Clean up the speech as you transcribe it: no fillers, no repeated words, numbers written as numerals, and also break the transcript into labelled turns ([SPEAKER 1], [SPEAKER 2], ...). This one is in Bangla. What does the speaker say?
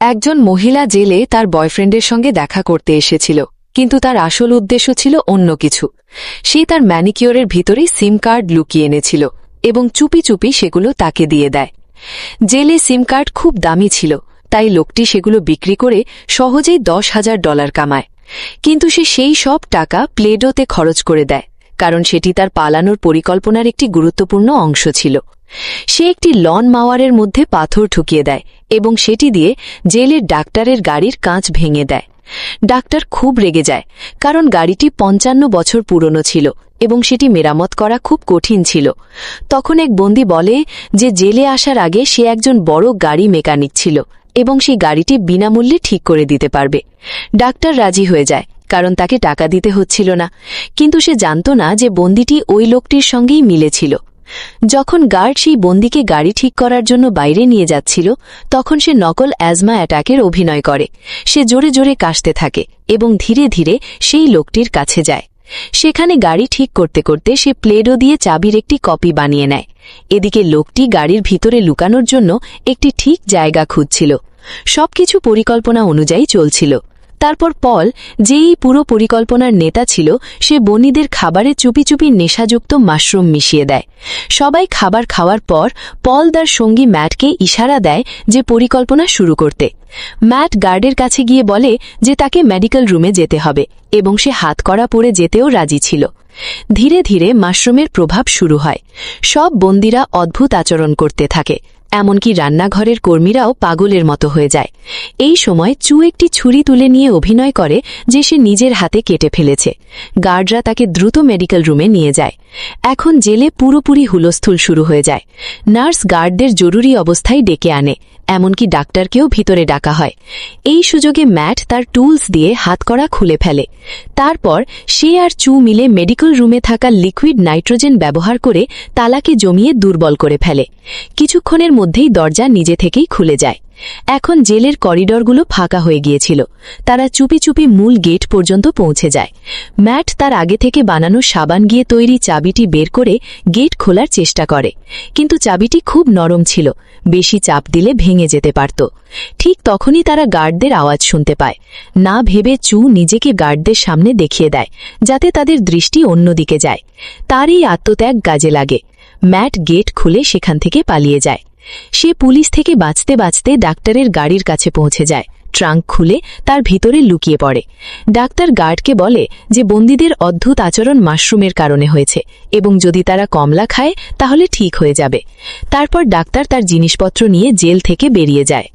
[SPEAKER 1] একজন মহিলা জেলে তার বয়ফ্রেন্ডের সঙ্গে দেখা করতে এসেছিল, কিন্তু তার আসল উদ্দেশ্য ছিল অন্য কিছু। সে তার ম্যানিকিওরের ভিতরেই সিম কার্ড লুকিয়ে এনেছিল এবং চুপি চুপি সেগুলো তাকে দিয়ে দেয়। জেলে সিম কার্ড খুব দামি ছিল, তাই লোকটি সেগুলো বিক্রি করে সহজেই $10,000 কামায়। কিন্তু সে সেই সব টাকা প্লেডোতে খরচ করে দেয়, কারণ সেটি তার পালানোর পরিকল্পনার একটি গুরুত্বপূর্ণ অংশ ছিল। সে একটি লন মাওয়ারের মধ্যে পাথর ঠুকিয়ে দেয় এবং সেটি দিয়ে জেলের ডাক্তারের গাড়ির কাঁচ ভেঙে দেয়। ডাক্তার খুব রেগে যায়, কারণ গাড়িটি 55 বছর পুরনো ছিল এবং সেটি মেরামত করা খুব কঠিন ছিল। তখন এক বন্দী বলে যে জেলে আসার আগে সে একজন বড় গাড়ি মেকানিক ছিল এবং সেই গাড়িটি বিনামূল্যে ঠিক করে দিতে পারবে। ডাক্তার রাজি হয়ে যায়, কারণ তাকে টাকা দিতে হচ্ছিল না, কিন্তু সে জানত না যে বন্দীটি ওই লোকটির সঙ্গেই মিলেছিল। যখন গার্ড সেই বন্দীকে গাড়ি ঠিক করার জন্য বাইরে নিয়ে যাচ্ছিল, তখন সে নকল অ্যাজমা অ্যাটাকের অভিনয় করে। সে জোরে জোরে কাশতে থাকে এবং ধীরে ধীরে সেই লোকটির কাছে যায়। সেখানে গাড়ি ঠিক করতে করতে সে প্লেডো দিয়ে চাবির একটি কপি বানিয়ে নেয়। এদিকে লোকটি গাড়ির ভিতরে লুকানোর জন্য একটি ঠিক জায়গা খুঁজছিল। সবকিছু পরিকল্পনা অনুযায়ী চলছিল। তারপর পল, যেই পুরো পরিকল্পনার নেতা ছিল, সে বন্দীদের খাবারে চুপি চুপি নেশাযুক্ত মাশরুম মিশিয়ে দেয়। সবাই খাবার খাওয়ার পর পল তার সঙ্গী ম্যাটকে ইশারা দেয় যে পরিকল্পনা শুরু করতে। ম্যাট গার্ডের কাছে গিয়ে বলে যে তাকে মেডিকেল রুমে যেতে হবে এবং সে হাতকড়া পরে যেতেও রাজি ছিল। ধীরে ধীরে মাশরুমের প্রভাব শুরু হয়। সব বন্দীরা অদ্ভুত আচরণ করতে থাকে, এমনকি রান্নাঘরের কর্মীরাও পাগলের মতো হয়ে যায়। এই সময় চু একটি ছুরি তুলে নিয়ে অভিনয় করে যে সে নিজের হাতে কেটে ফেলেছে। গার্ডরা তাকে দ্রুত মেডিকেল রুমে নিয়ে যায়। এখন জেলে পুরোপুরি হুলস্থুল শুরু হয়ে যায়। নার্স গার্ডদের জরুরি অবস্থায় ডেকে আনে, এমনকি ডাক্তারকেও ভিতরে ডাকা হয়। এই সুযোগে ম্যাট তার টুলস দিয়ে হাতকড়া খুলে ফেলে। তারপর সে আর চু মিলে মেডিকেল রুমে থাকা লিকুইড নাইট্রোজেন ব্যবহার করে তালাকে জমিয়ে দুর্বল করে ফেলে। কিছুক্ষণের মধ্যেই দরজা নিজে থেকেই খুলে যায়। এখন জেলের করিডরগুলো ফাঁকা হয়ে গিয়েছিল। তারা চুপি চুপি মূল গেট পর্যন্ত পৌঁছে যায়। ম্যাট তার আগে থেকে বানানো সাবান গিয়ে তৈরি চাবিটি বের করে গেট খোলার চেষ্টা করে, কিন্তু চাবিটি খুব নরম ছিল, বেশি চাপ দিলে ভেঙে যেতে পারত। ঠিক তখনই তারা গার্ডদের আওয়াজ শুনতে পায়। না ভেবে চু নিজেকে গার্ডদের সামনে দেখিয়ে দেয়, যাতে তাদের দৃষ্টি অন্যদিকে যায়। তার এই আত্মত্যাগ কাজে লাগে। ম্যাট গেট খুলে সেখান থেকে পালিয়ে যায়। সে পুলিশ থেকে বাঁচতে বাঁচতে ডাক্তারের গাড়ির কাছে পৌঁছে যায়। ট্রাঙ্ক খুলে তার ভিতরে লুকিয়ে পড়ে। ডাক্তার গার্ডকে বলে যে বন্দীদের অদ্ভুত আচরণ মাশরুমের কারণে হয়েছে এবং যদি তারা কমলা খায় তাহলে ঠিক হয়ে যাবে। তারপর ডাক্তার তার জিনিসপত্র নিয়ে জেল থেকে বেরিয়ে যায়।